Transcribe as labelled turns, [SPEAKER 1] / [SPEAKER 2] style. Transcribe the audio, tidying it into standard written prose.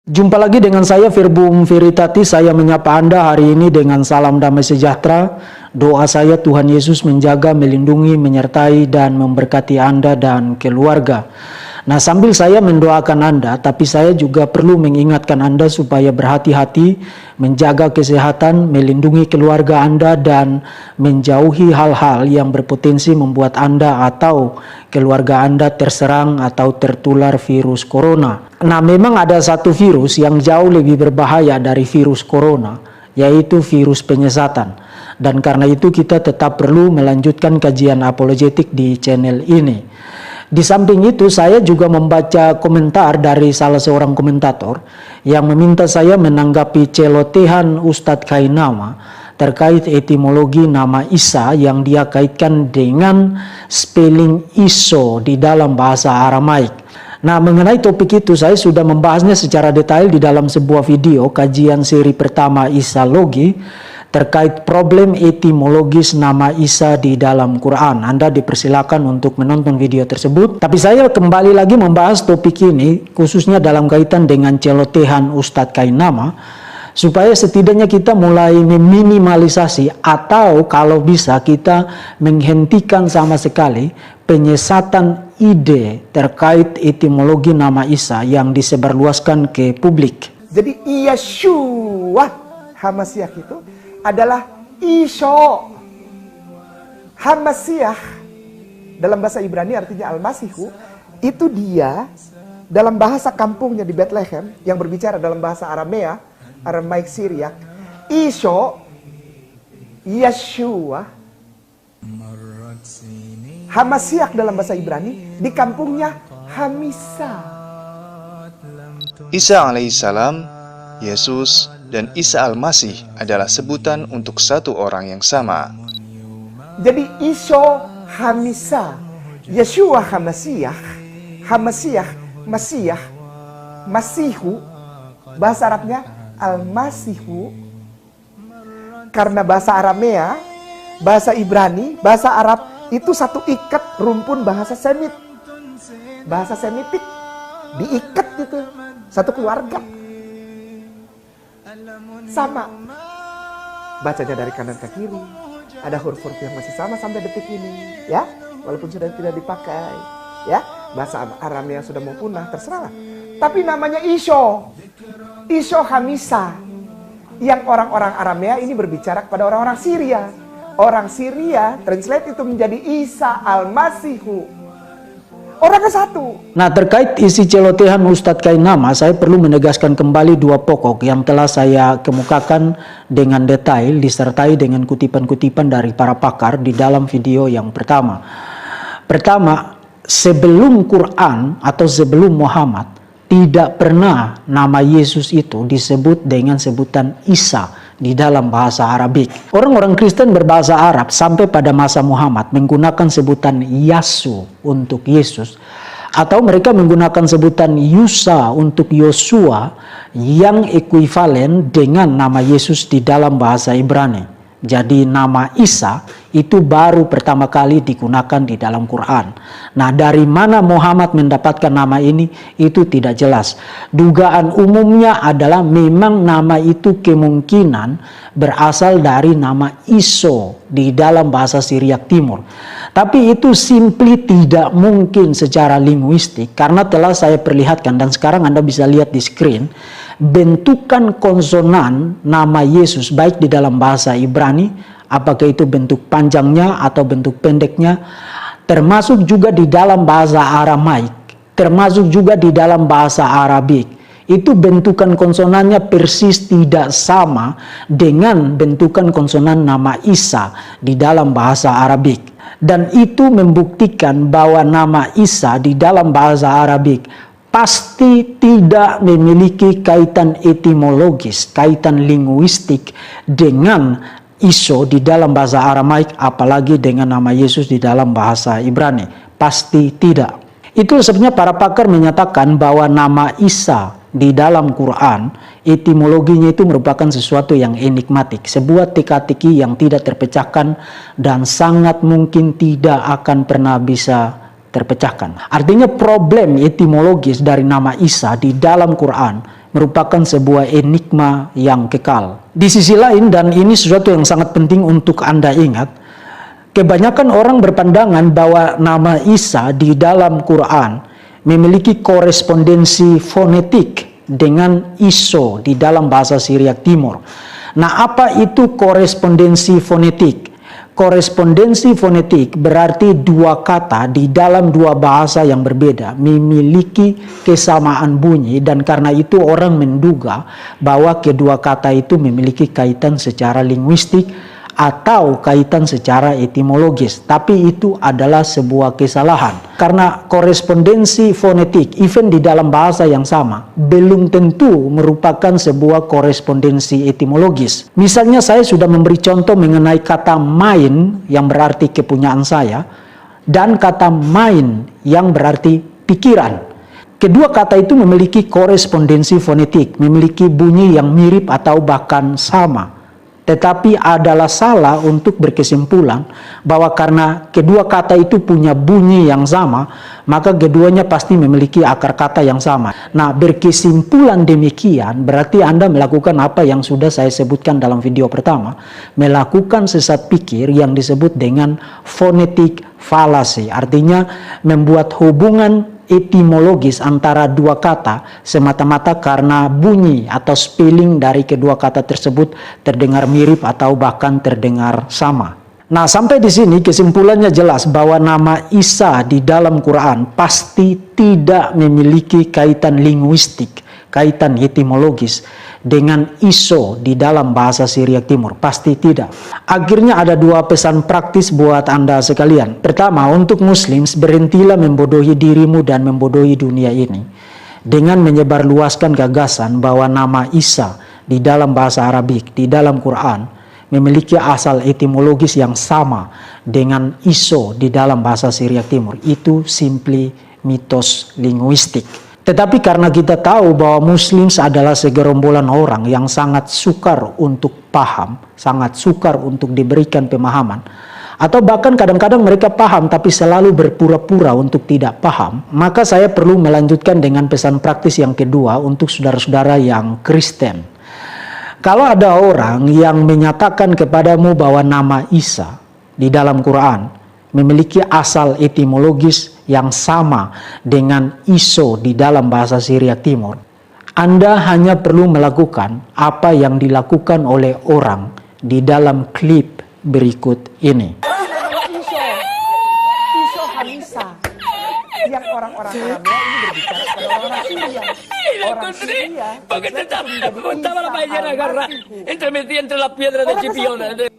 [SPEAKER 1] Jumpa lagi dengan saya Virbum Veritati. Saya menyapa Anda hari ini dengan salam damai sejahtera. Doa saya Tuhan Yesus menjaga, melindungi, menyertai dan memberkati Anda dan keluarga. Nah, sambil saya mendoakan Anda, tapi saya juga perlu mengingatkan Anda supaya berhati-hati, menjaga kesehatan, melindungi keluarga Anda dan menjauhi hal-hal yang berpotensi membuat Anda atau keluarga Anda terserang atau tertular virus corona. Nah, memang ada satu virus yang jauh lebih berbahaya dari virus corona, yaitu virus penyesatan. Dan karena itu kita tetap perlu melanjutkan kajian apologetik di channel ini. Di samping itu saya juga membaca komentar dari salah seorang komentator yang meminta saya menanggapi celotehan Ustadz Kainama terkait etimologi nama Isa yang dia kaitkan dengan spelling Iso di dalam bahasa Aramaik. Nah, mengenai topik itu saya sudah membahasnya secara detail di dalam sebuah video kajian seri pertama Isalogi terkait problem etimologis nama Isa di dalam Quran. Anda dipersilakan untuk menonton video tersebut. Tapi saya kembali lagi membahas topik ini khususnya dalam kaitan dengan celotehan Ustadz Kainama, supaya setidaknya kita mulai meminimalisasi atau kalau bisa kita menghentikan sama sekali penyesatan ide terkait etimologi nama Isa yang disebarluaskan ke publik.
[SPEAKER 2] Jadi Yeshua Hamasiah itu adalah Iso. Hamasiah dalam bahasa Ibrani artinya Al-Masihu. Itu dia dalam bahasa kampungnya di Bethlehem yang berbicara dalam bahasa Aramea, Aramaik Syriak. Iso, Yeshua. Hamasiah dalam bahasa Ibrani di kampungnya Hamisa.
[SPEAKER 3] Isa alaihissalam, Yesus, dan Isa al-Masih adalah sebutan untuk satu orang yang sama.
[SPEAKER 2] Jadi Iso Hamisa, Yeshua Hamasiah, Hamasiah, Masiah, Masihu, bahasa Arabnya Al-Masihu. Karena bahasa Aramea, bahasa Ibrani, bahasa Arab itu satu ikat rumpun bahasa Semit. Bahasa Semitik diikat itu satu keluarga. Sama, bacanya dari kanan ke kiri, ada huruf-huruf yang masih sama sampai detik ini, ya, walaupun sudah tidak dipakai, ya, bahasa Aramea sudah mau punah, terserahlah. Tapi namanya Iso, Iso Hamisa, yang orang-orang Aramea ini berbicara kepada orang-orang Syria. Orang Syria translate itu menjadi Isa Al-Masihu. Orangnya satu.
[SPEAKER 1] Nah, terkait isi celotehan Ustadz Kainama, saya perlu menegaskan kembali dua pokok yang telah saya kemukakan dengan detail disertai dengan kutipan-kutipan dari para pakar di dalam video yang pertama. Pertama, sebelum Quran atau sebelum Muhammad, tidak pernah nama Yesus itu disebut dengan sebutan Isa di dalam bahasa Arabik. Orang-orang Kristen berbahasa Arab sampai pada masa Muhammad menggunakan sebutan Yasu untuk Yesus, atau mereka menggunakan sebutan Yusa untuk Yosua yang ekuivalen dengan nama Yesus di dalam bahasa Ibrani. Jadi nama Isa itu baru pertama kali digunakan di dalam Quran. Nah, dari mana Muhammad mendapatkan nama ini itu tidak jelas. Dugaan umumnya adalah memang nama itu kemungkinan berasal dari nama Iso di dalam bahasa Syriak Timur. Tapi itu simply tidak mungkin secara linguistik karena telah saya perlihatkan dan sekarang Anda bisa lihat di screen. Bentukan konsonan nama Yesus baik di dalam bahasa Ibrani, apakah itu bentuk panjangnya atau bentuk pendeknya, termasuk juga di dalam bahasa Aramaik, termasuk juga di dalam bahasa Arabik, itu bentukan konsonannya persis tidak sama dengan bentukan konsonan nama Isa di dalam bahasa Arabik. Dan itu membuktikan bahwa nama Isa di dalam bahasa Arabik pasti tidak memiliki kaitan etimologis, kaitan linguistik dengan Iso di dalam bahasa Aramaik, apalagi dengan nama Yesus di dalam bahasa Ibrani. Pasti tidak. Itu sebabnya para pakar menyatakan bahwa nama Isa di dalam Quran, etimologinya itu merupakan sesuatu yang enigmatik, sebuah teka-teki yang tidak terpecahkan dan sangat mungkin tidak akan pernah bisa terpecahkan. Artinya problem etimologis dari nama Isa di dalam Quran merupakan sebuah enigma yang kekal. Di sisi lain, dan ini sesuatu yang sangat penting untuk Anda ingat, kebanyakan orang berpandangan bahwa nama Isa di dalam Quran memiliki korespondensi fonetik dengan Iso di dalam bahasa Syriak Timur. Nah, apa itu korespondensi fonetik? Korespondensi fonetik berarti dua kata di dalam dua bahasa yang berbeda memiliki kesamaan bunyi, dan karena itu orang menduga bahwa kedua kata itu memiliki kaitan secara linguistik atau kaitan secara etimologis. Tapi itu adalah sebuah kesalahan, karena korespondensi fonetik even di dalam bahasa yang sama belum tentu merupakan sebuah korespondensi etimologis. Misalnya saya sudah memberi contoh mengenai kata main yang berarti kepunyaan saya dan kata main yang berarti pikiran. Kedua kata itu memiliki korespondensi fonetik, memiliki bunyi yang mirip atau bahkan sama. Tetapi adalah salah untuk berkesimpulan bahwa karena kedua kata itu punya bunyi yang sama, maka keduanya pasti memiliki akar kata yang sama. Nah, berkesimpulan demikian berarti Anda melakukan apa yang sudah saya sebutkan dalam video pertama, melakukan sesat pikir yang disebut dengan phonetic fallacy, artinya membuat hubungan etimologis antara dua kata semata-mata karena bunyi atau spelling dari kedua kata tersebut terdengar mirip atau bahkan terdengar sama. Nah, sampai di sini kesimpulannya jelas bahwa nama Isa di dalam Quran pasti tidak memiliki kaitan linguistik, kaitan etimologis dengan Iso di dalam bahasa Syriak Timur. Pasti tidak. Akhirnya ada dua pesan praktis buat Anda sekalian. Pertama, untuk Muslim, berhentilah membodohi dirimu dan membodohi dunia ini dengan menyebarluaskan gagasan bahwa nama Isa di dalam bahasa Arabik, di dalam Quran, memiliki asal etimologis yang sama dengan Iso di dalam bahasa Syriak Timur. Itu simply mitos linguistik. Tetapi karena kita tahu bahwa Muslim adalah segerombolan orang yang sangat sukar untuk paham, sangat sukar untuk diberikan pemahaman, atau bahkan kadang-kadang mereka paham tapi selalu berpura-pura untuk tidak paham, maka saya perlu melanjutkan dengan pesan praktis yang kedua untuk saudara-saudara yang Kristen. Kalau ada orang yang menyatakan kepadamu bahwa nama Isa di dalam Quran memiliki asal etimologis yang sama dengan Iso di dalam bahasa Syriak Timur, Anda hanya perlu melakukan apa yang dilakukan oleh orang di dalam klip berikut ini.
[SPEAKER 2] Iso Hamisa, yang orang-orang Arabia ini berbicara kepada orang Syria. Orang Syria,
[SPEAKER 4] porque te estaba la paellera agarrada entre la piedra de Chipiona.